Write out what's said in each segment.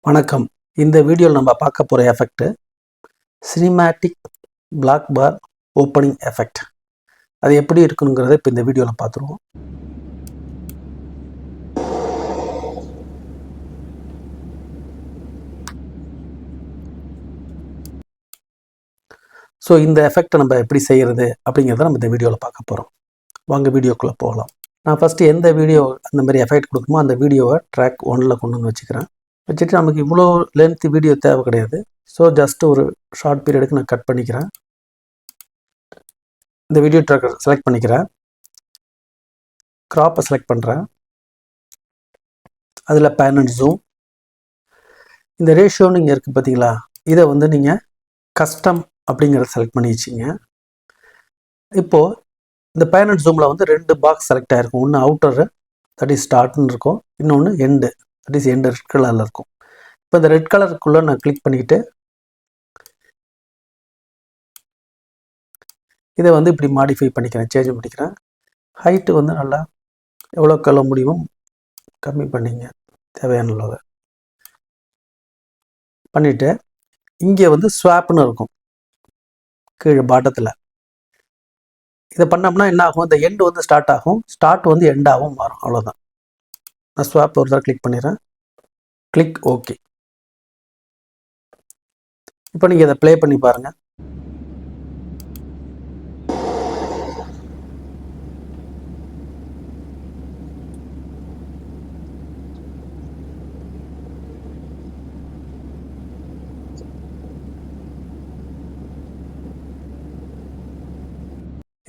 வணக்கம். இந்த வீடியோவில் நம்ம பார்க்க போகிற எஃபெக்ட் சினிமேட்டிக் பிளாக் பார் ஓப்பனிங் எஃபெக்ட். அது எப்படி இருக்குங்கிறத இப்போ இந்த வீடியோவில் பார்த்துருவோம். ஸோ இந்த எஃபெக்டை நம்ம எப்படி செய்கிறது அப்படிங்கிறத நம்ம இந்த வீடியோவில் பார்க்க போகிறோம். வாங்க வீடியோக்குள்ளே போகலாம். நான் ஃபஸ்ட்டு எந்த வீடியோ அந்த மாதிரி எஃபெக்ட் கொடுக்குமோ அந்த வீடியோவை ட்ராக் 1ல் கொண்டு வந்து வச்சுக்கிறேன். வச்சுட்டு நமக்கு இவ்வளோ லென்த் வீடியோ தேவை கிடையாது. ஸோ ஜஸ்ட் ஒரு ஷார்ட் பீரியடுக்கு நான் கட் பண்ணிக்கிறேன். இந்த வீடியோ ட்ராக்கர் செலக்ட் பண்ணிக்கிறேன். க்ராப்பை செலக்ட் பண்ணுறேன். அதில் பேன் அண்ட் ஜூம். இந்த ரேஷியோன்னு இங்கே இருக்குது பார்த்தீங்களா, இதை வந்து நீங்கள் கஸ்டம் அப்படிங்கிறத செலக்ட் பண்ணி வச்சிங்க. இப்போது இந்த பேன் அண்ட் ஜூமில் வந்து 2 பாக்ஸ் செலக்ட் ஆகிருக்கும். ஒன்று அவுட்டரு, தட் இஸ் ஸ்டார்ட்னு இருக்கும். இன்னொன்று end, that is end red கலரில் இருக்கும். இப்போ இந்த ரெட் கலருக்குள்ளே நான் கிளிக் பண்ணிக்கிட்டு இதை வந்து இப்படி மாடிஃபை பண்ணிக்கிறேன், சேஞ்ச் பண்ணிக்கிறேன். ஹைட்டு வந்து நல்லா எவ்வளோக்கு எவ்வளோ முடியுமோ கம்மி பண்ணிங்க, தேவையான அளவு பண்ணிவிட்டு இங்கே வந்து ஸ்வாப்னு இருக்கும் கீழே பாட்டத்தில். இதை பண்ணோம்னா என்ன ஆகும், இந்த எண்டு வந்து ஸ்டார்ட் ஆகும், ஸ்டார்ட் வந்து எண்டாகவும் மாறும். அவ்வளோதான். நான் ஸ்வாப் ஒரு தடவை கிளிக் பண்ணிடுறேன். Click okay. இப்போ நீங்கள் இதை ப்ளே பண்ணி பாருங்கள்.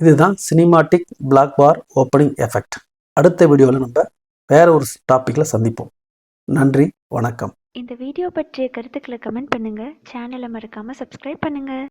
இதுதான் சினிமாட்டிக் பிளாக் பார் ஓப்பனிங் எஃபெக்ட். அடுத்த வீடியோவில் நம்ம வேற ஒரு டாப்பிக்கில் சந்திப்போம். நன்றி, வணக்கம். இந்த வீடியோ பற்றிய கருத்துக்களை கமெண்ட் பண்ணுங்க. சேனலை மறக்காம சப்ஸ்கிரைப் பண்ணுங்க.